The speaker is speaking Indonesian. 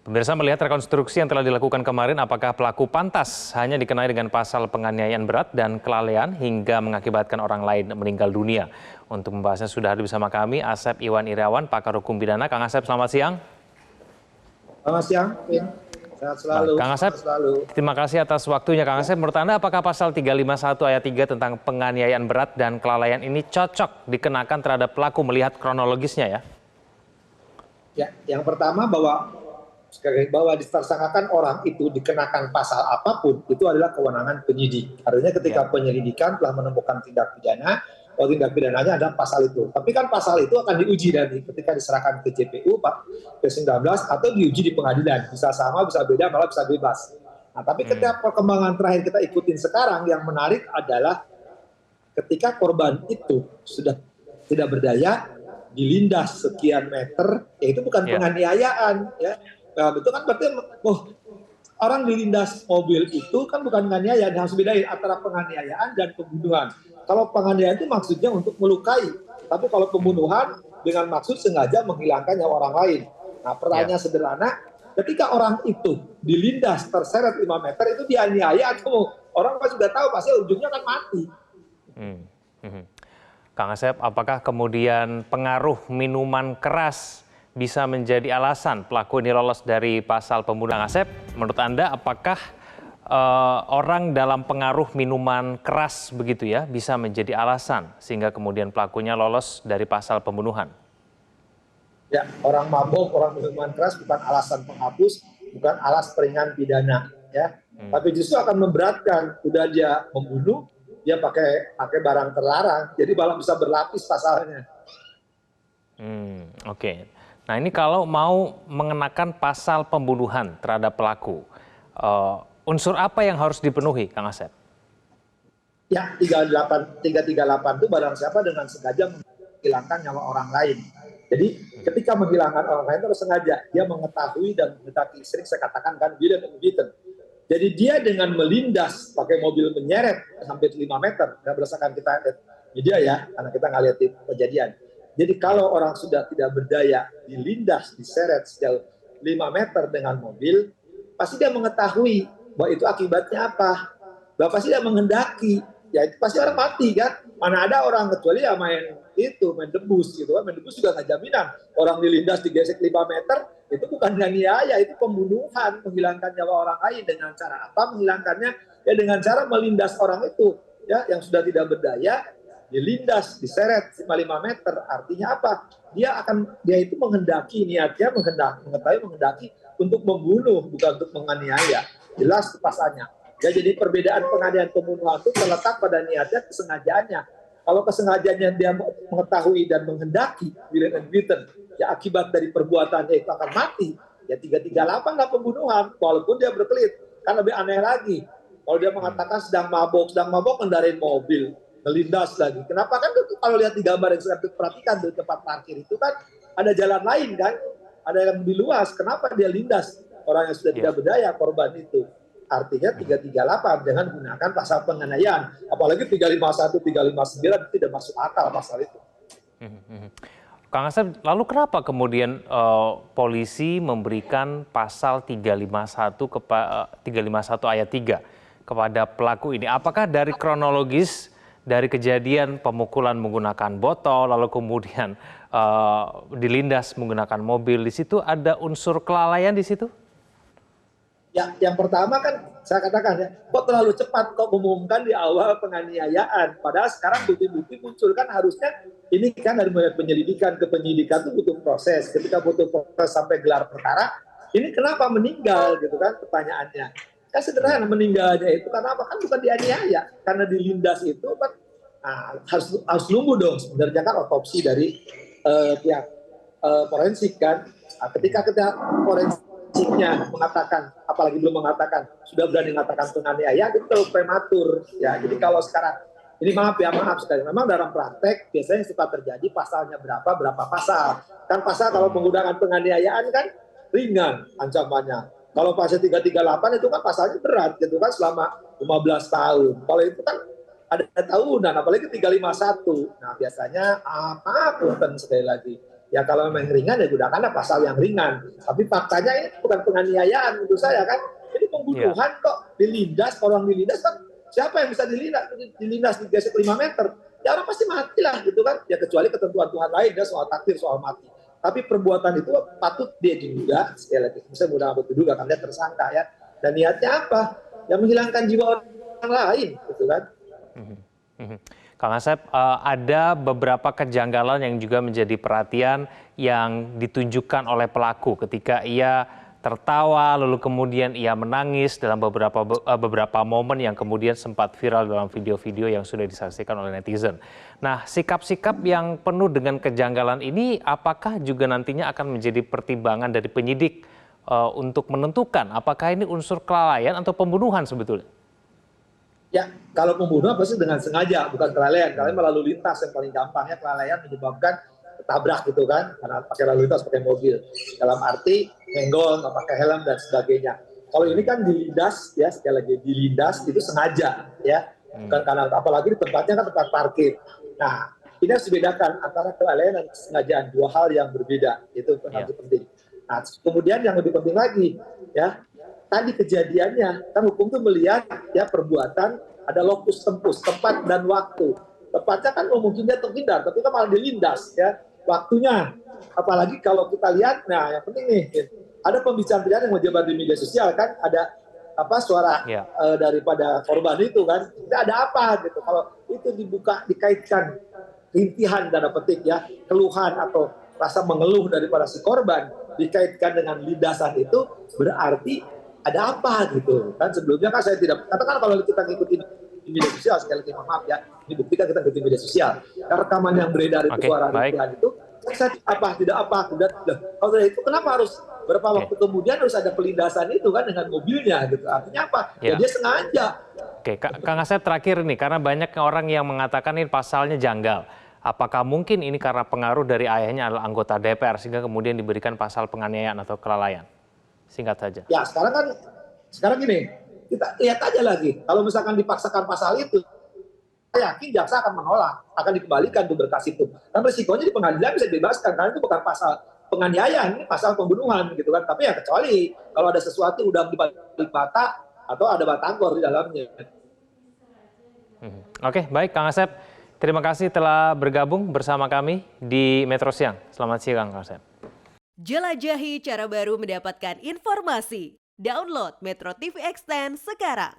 Pemirsa melihat rekonstruksi yang telah dilakukan kemarin, apakah pelaku pantas hanya dikenai dengan pasal penganiayaan berat dan kelalaian hingga mengakibatkan orang lain meninggal dunia? Untuk membahasnya sudah hadir bersama kami Asep Iwan Irawan, pakar hukum pidana. Kang Asep, selamat siang. Selamat siang, sehat selalu. Kang Asep, terima kasih atas waktunya. Kang Asep, menurut Anda apakah pasal 351 ayat 3 tentang penganiayaan berat dan kelalaian ini cocok dikenakan terhadap pelaku melihat kronologisnya ya? Ya, yang pertama bahwa ditersangkakan orang itu dikenakan pasal apapun itu adalah kewenangan penyidik. Artinya ketika penyelidikan telah menemukan tindak pidana, tindak pidananya ada pasal itu. Tapi kan pasal itu akan diuji nanti ketika diserahkan ke JPU ke-19 atau diuji di pengadilan. Bisa sama, bisa beda, malah bisa bebas. Nah, tapi ketika perkembangan terakhir kita ikutin sekarang, yang menarik adalah ketika korban itu sudah tidak berdaya, dilindas sekian meter, ya itu bukan penganiayaan, ya. Nah, itu kan berarti orang dilindas mobil itu kan bukan penganiayaan, harus bedain antara penganiayaan dan pembunuhan. Kalau penganiayaan itu maksudnya untuk melukai, tapi kalau pembunuhan dengan maksud sengaja menghilangkan nyawa orang lain. Nah, pertanyaan sederhana, ketika orang itu dilindas terseret 5 meter itu dianiaya atau orang sudah tahu pasti ujungnya kan mati. Kang Asep, apakah kemudian pengaruh minuman keras bisa menjadi alasan pelaku ini lolos dari pasal pembunuhan? Asep, menurut Anda apakah orang dalam pengaruh minuman keras begitu ya bisa menjadi alasan sehingga kemudian pelakunya lolos dari pasal pembunuhan? Ya, orang mabuk, orang minuman keras bukan alasan penghapus, bukan alas peringan pidana, ya. Tapi justru akan memberatkan. Udah dia membunuh, dia pakai barang terlarang, jadi malah bisa berlapis pasalnya. Oke. Nah ini kalau mau mengenakan pasal pembunuhan terhadap pelaku, unsur apa yang harus dipenuhi, Kang Asep? Ya, 338 itu barang siapa dengan sengaja menghilangkan nyawa orang lain. Jadi ketika menghilangkan orang lain itu harus sengaja. Dia mengetahui dan mengetahui, sering saya katakan kan, will and beaten. Jadi dia dengan melindas pakai mobil menyeret hampir 5 meter, berdasarkan kita media ya, karena kita nggak lihat kejadian. Jadi kalau orang sudah tidak berdaya, dilindas, diseret sejauh 5 meter dengan mobil, pasti dia mengetahui bahwa itu akibatnya apa. Bahwa pasti dia menghendaki, ya itu pasti orang mati kan. Mana ada orang kecuali ya main debus gitu kan. Main debus juga nggak jaminan. Orang dilindas digesek 5 meter, itu bukan aniaya, itu pembunuhan, menghilangkan nyawa orang lain. Dengan cara apa menghilangkannya? Ya dengan cara melindas orang itu, ya yang sudah tidak berdaya, dilindas, diseret 5 meter, artinya apa? Dia itu menghendaki, niatnya menghendaki untuk membunuh, bukan untuk menganiaya. Jelas pasalnya. Ya, jadi perbedaan penganiayaan pembunuhan itu terletak pada niatnya, kesengajaannya. Kalau kesengajaannya dia mengetahui dan menghendaki, will and beaten, ya akibat dari perbuatannya itu akan mati. Ya 338 lah pembunuhan, walaupun dia berkelit. Kan lebih aneh lagi. Kalau dia mengatakan sedang mabok kendarain mobil, melindas lagi. Kenapa kan itu kalau lihat di gambar yang saya perhatikan di tempat parkir itu kan ada jalan lain kan, ada yang lebih luas. Kenapa dia lindas orang yang sudah tidak berdaya, korban itu? Artinya 338 jangan gunakan pasal penganiayaan, apalagi 351, 359 tidak masuk akal pasal itu. Kang Asep, lalu kenapa kemudian polisi memberikan pasal 351 ayat 3 kepada pelaku ini? Apakah dari kronologis dari kejadian pemukulan menggunakan botol, lalu kemudian dilindas menggunakan mobil, di situ ada unsur kelalaian di situ? Ya, yang pertama kan saya katakan ya, kok terlalu cepat kok mengumumkan di awal penganiayaan. Padahal sekarang bukti-bukti muncul kan, harusnya ini kan dari penyelidikan ke penyidikan itu butuh proses. Ketika butuh proses sampai gelar perkara, ini kenapa meninggal gitu kan pertanyaannya. Kan sederhana, meninggalnya itu karena apa? Kan bukan dianiaya, karena dilindas itu kan harus nunggu dong sebenarnya kan otopsi dari pihak forensik kan. Ketika forensiknya mengatakan, apalagi belum mengatakan, sudah berani mengatakan penganiayaan, itu terlalu prematur ya. Jadi kalau sekarang ini maaf sekali, memang dalam praktek biasanya suka terjadi pasalnya berapa pasal. Kan pasal kalau menggunakan penganiayaan kan ringan ancamannya. Kalau pasal 338 itu kan pasalnya berat gitu kan, selama 15 tahun. Kalau itu kan ada tahunan, apalagi 351. Nah biasanya apapun sekali lagi Ya kalau memang ringan ya gunakanlah pasal yang ringan. Tapi faktanya ini bukan penganiayaan menurut saya kan. Ini pembunuhan kok, dilindas, orang dilindas kan siapa yang bisa dilindas digesek 5 meter? Ya orang pasti mati lah gitu kan. Ya kecuali ketentuan Tuhan lain ya soal takdir, soal mati. Tapi perbuatan itu patut dia diduga, sekali lagi, misalnya mudah diduga kan dia tersangka ya. Dan niatnya apa? Ya menghilangkan jiwa orang lain gitu kan. Kang Asep, ada beberapa kejanggalan yang juga menjadi perhatian yang ditunjukkan oleh pelaku ketika ia tertawa, lalu kemudian ia menangis dalam beberapa momen yang kemudian sempat viral dalam video-video yang sudah disaksikan oleh netizen. Nah, sikap-sikap yang penuh dengan kejanggalan ini apakah juga nantinya akan menjadi pertimbangan dari penyidik untuk menentukan apakah ini unsur kelalaian atau pembunuhan sebetulnya? Ya, kalau pembunuhan pasti dengan sengaja, bukan kelalaian. Kelalaian melalui lintas yang paling gampangnya kelalaian menyebabkan tabrak gitu kan, karena pakai lalu lintas pakai mobil. Dalam arti menggol, nggak pakai helm dan sebagainya. Kalau ini kan dilindas, ya sekali lagi dilindas itu sengaja, ya, bukan karena apalagi di tempatnya kan tempat parkir. Nah, ini harus dibedakan antara kelalaian dan kesengajaan, dua hal yang berbeda. Itu harus penting. Nah, kemudian yang lebih penting lagi, ya. Tadi kejadiannya, kan hukum itu melihat ya perbuatan ada lokus tempus, tempat dan waktu. Tepatnya kan mungkin dia terhindar, tapi kan malah dilindas ya waktunya. Apalagi kalau kita lihat, nah yang penting nih, ada pembicaraan yang menyebar di media sosial kan, ada apa suara daripada korban itu kan, tidak ada apa gitu. Kalau itu dibuka dikaitkan rintihan tanda petik ya, keluhan atau rasa mengeluh daripada si korban dikaitkan dengan lindasan itu berarti ada apa gitu kan. Sebelumnya kan saya tidak katakan kalau kita ngikutin di media sosial, sekali lagi maaf ya, ini bukti kan kita ngikutin media sosial rekaman yang beredar itu suara rintihan itu saya tidak kalau itu kenapa harus berapa waktu kemudian harus ada pelindasan itu kan dengan mobilnya gitu, artinya apa ya dia sengaja. Oke, Kang Asep terakhir nih, karena banyak orang yang mengatakan ini pasalnya janggal. Apakah mungkin ini karena pengaruh dari ayahnya adalah anggota DPR sehingga kemudian diberikan pasal penganiayaan atau kelalaian? Singkat saja. Ya sekarang gini, kita lihat aja lagi. Kalau misalkan dipaksakan pasal itu, saya yakin jaksa akan menolak, akan dikembalikan tuh berkas itu. Dan risikonya di pengadilan bisa dibebaskan karena itu bukan pasal penganiayaan, ini pasal pembunuhan gitu kan. Tapi ya kecuali kalau ada sesuatu udah dibalik bata atau ada batagor di dalamnya. Oke, baik Kang Asep. Terima kasih telah bergabung bersama kami di Metro Siang. Selamat siang Kang Asep. Jelajahi cara baru mendapatkan informasi. Download Metro TV Extend sekarang.